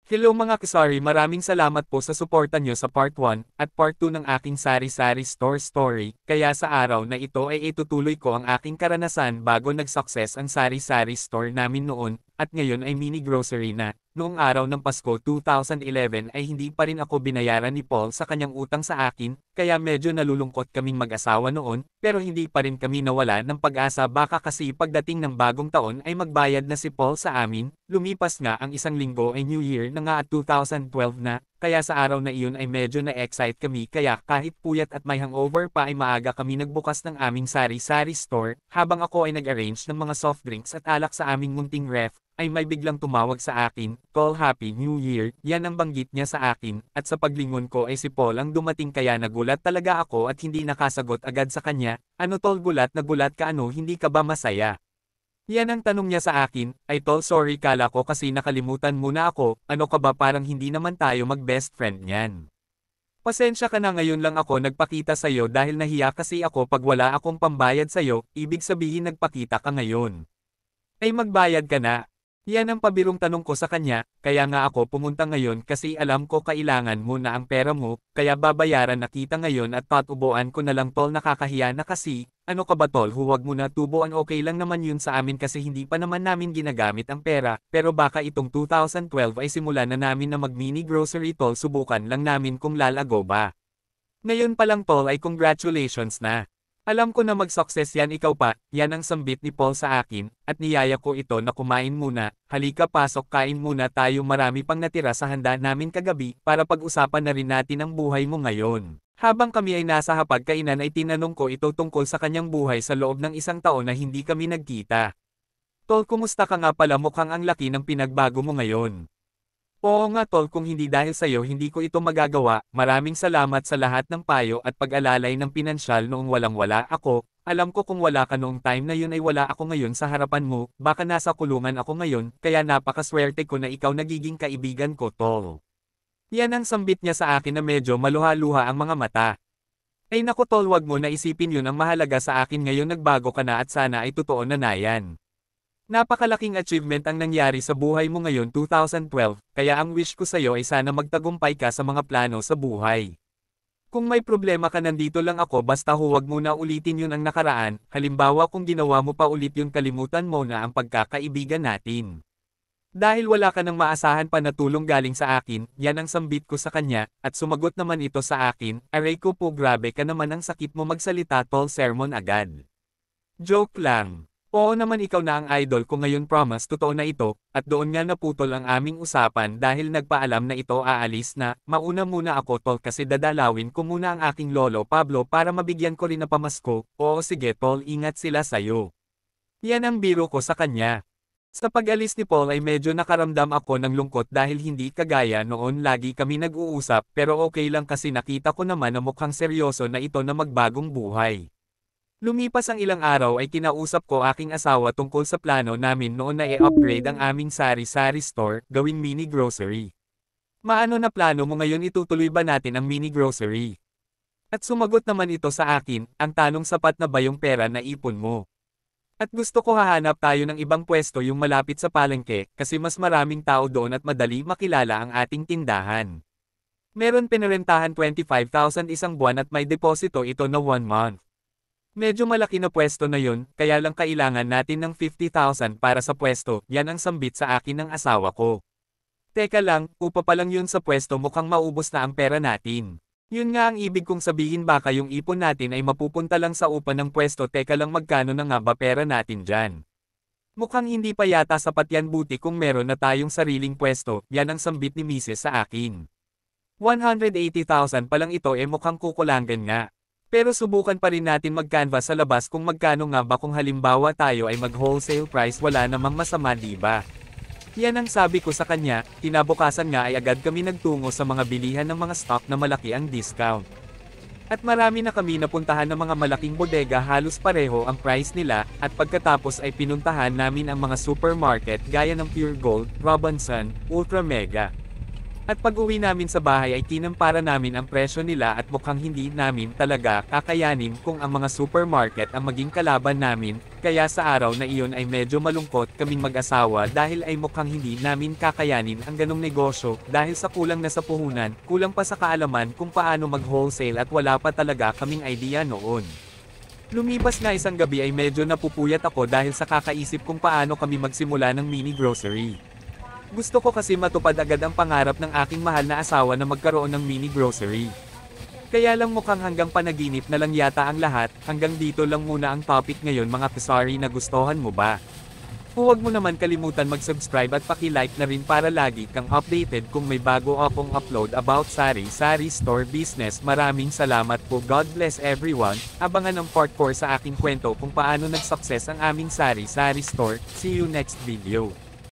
Hello mga kasari, maraming salamat po sa suporta nyo sa part 1 at part 2 ng aking sari-sari store story, kaya sa araw na ito ay itutuloy ko ang aking karanasan bago nag-success ang sari-sari store namin noon, at ngayon ay mini grocery na. Noong araw ng Pasko 2011 ay hindi pa rin ako binayaran ni Paul sa kanyang utang sa akin, kaya medyo nalulungkot kaming mag-asawa noon, pero hindi pa rin kami nawala ng pag-asa baka kasi pagdating ng bagong taon ay magbayad na si Paul sa amin. Lumipas nga ang isang linggo ay New Year na nga at 2012 na, kaya sa araw na iyon ay medyo na-excite kami kaya kahit puyat at may hangover pa ay maaga kami nagbukas ng aming sari-sari store, habang ako ay nag-arrange ng mga soft drinks at alak sa aming munting ref, ay may biglang tumawag sa akin, "Paul, Happy New Year," yan ang banggit niya sa akin, at sa paglingon ko ay si Paul ang dumating kaya nagulat talaga ako at hindi nakasagot agad sa kanya, "Ano tol, gulat na gulat ka, ano, hindi ka ba masaya?" Yan ang tanong niya sa akin, "Ay tol, sorry, kala ko kasi nakalimutan mo na ako, ano ka ba, parang hindi naman tayo mag-best friend niyan. Pasensya ka na, ngayon lang ako nagpakita sa'yo dahil nahiya kasi ako pag wala akong pambayad sa'yo, ibig sabihin nagpakita ka ngayon. Ay magbayad ka na." Yan ang pabirong tanong ko sa kanya, kaya nga ako pumunta ngayon kasi alam ko kailangan mo na ang pera mo, kaya babayaran na kita ngayon at patubuan ko na lang tol, nakakahiya na kasi, "Ano ka ba tol, huwag mo na tubuan, okay lang naman yun sa amin kasi hindi pa naman namin ginagamit ang pera, pero baka itong 2012 ay simulan na namin na mag-mini grocery tol, subukan lang namin kung lalago ba." Ngayon pa lang tol ay congratulations na. Alam ko na mag-success yan, ikaw pa, yan ang sambit ni Paul sa akin, at niyaya ko ito na kumain muna, "Halika, pasok, kain muna tayo, marami pang natira sa handa namin kagabi, para pag-usapan na rin natin ang buhay mo ngayon." Habang kami ay nasa hapagkainan ay tinanong ko ito tungkol sa kanyang buhay sa loob ng isang taon na hindi kami nagkita. "Tol, kumusta ka nga pala, mukhang ang laki ng pinagbago mo ngayon." "Oo nga tol, kung hindi dahil sa'yo hindi ko ito magagawa, maraming salamat sa lahat ng payo at pag-alalay ng pinansyal noong walang-wala ako, alam ko kung wala ka noong time na yun ay wala ako ngayon sa harapan mo, baka nasa kulungan ako ngayon, kaya napakaswerte ko na ikaw nagiging kaibigan ko tol." Yan ang sambit niya sa akin na medyo maluha-luha ang mga mata. Ay naku tol, wag mo na isipin yun, ang mahalaga sa akin ngayon nagbago ka na at sana ay totoo na yan. Napakalaking achievement ang nangyari sa buhay mo ngayon 2012, kaya ang wish ko sa'yo ay sana magtagumpay ka sa mga plano sa buhay. Kung may problema ka, nandito lang ako, basta huwag mo na ulitin yun ang nakaraan, halimbawa kung ginawa mo pa ulit yun, kalimutan mo na ang pagkakaibigan natin. Dahil wala ka nang maasahan pa na tulong galing sa akin, yan ang sambit ko sa kanya, at sumagot naman ito sa akin, "Aray ko po, grabe ka naman, ang sakit mo magsalita tol, sermon agad." Joke lang. Oo naman, ikaw na ang idol ko ngayon, promise totoo na ito, at doon nga naputol ang aming usapan dahil nagpaalam na ito aalis na, "Mauna muna ako tol kasi dadalawin ko muna ang aking lolo Pablo para mabigyan ko rin na pamasko." "Oo sige tol, ingat sila sayo." Yan ang biro ko sa kanya. Sa pag-alis ni Paul ay medyo nakaramdam ako ng lungkot dahil hindi kagaya noon lagi kami nag-uusap, pero okay lang kasi nakita ko naman na mukhang seryoso na ito na magbagong buhay. Lumipas ang ilang araw ay kinausap ko aking asawa tungkol sa plano namin noon na i-upgrade ang aming sari-sari store, gawing mini grocery. "Maano na plano mo ngayon, itutuloy ba natin ang mini grocery?" At sumagot naman ito sa akin, "Ang tanong, sapat na ba yung pera na ipon mo? At gusto ko hahanap tayo ng ibang pwesto yung malapit sa palengke, kasi mas maraming tao doon at madali makilala ang ating tindahan. Meron pinarentahan 25,000 isang buwan at may deposito ito na 1 month. Medyo malaki na pwesto na yun, kaya lang kailangan natin ng 50,000 para sa pwesto." Yan ang sambit sa akin ng asawa ko. "Teka lang, upa pa lang yun sa pwesto, mukhang maubos na ang pera natin." Yun nga ang ibig kong sabihin, baka yung ipon natin ay mapupunta lang sa upa ng pwesto. Teka lang, magkano na nga ba pera natin dyan? Mukhang hindi pa yata sapat yan, buti kung meron na tayong sariling pwesto. Yan ang sambit ni Mrs. sa akin. 180,000 pa lang ito, mukhang kukulangan nga. Pero subukan pa rin natin mag-canvas sa labas kung magkano nga ba kung halimbawa tayo ay mag-wholesale price, wala namang masama, diba? Yan ang sabi ko sa kanya. Kinabukasan nga ay agad kami nagtungo sa mga bilihan ng mga stock na malaki ang discount. At marami na kami napuntahan ng mga malaking bodega, halos pareho ang price nila, at pagkatapos ay pinuntahan namin ang mga supermarket gaya ng Pure Gold, Robinson, Ultra Mega. At pag-uwi namin sa bahay ay kinampara namin ang presyo nila at mukhang hindi namin talaga kakayanin kung ang mga supermarket ang maging kalaban namin, kaya sa araw na iyon ay medyo malungkot kaming mag-asawa dahil ay mukhang hindi namin kakayanin ang ganong negosyo dahil sa kulang na sa puhunan, kulang pa sa kaalaman kung paano mag-wholesale at wala pa talaga kaming idea noon. Lumipas na isang gabi ay medyo napupuyat ako dahil sa kakaisip kung paano kami magsimula ng mini grocery. Gusto ko kasi matupad agad ang pangarap ng aking mahal na asawa na magkaroon ng mini grocery. Kaya lang mukhang hanggang panaginip na lang yata ang lahat, hanggang dito lang muna ang topic ngayon mga kasari na gustuhan mo ba? Huwag mo naman kalimutan mag-subscribe at paki-like na rin para lagi kang updated kung may bago akong upload about sari-sari store business. Maraming salamat po. God bless everyone. Abangan ang part 4 sa aking kwento kung paano nag-success ang aming sari-sari store. See you next video.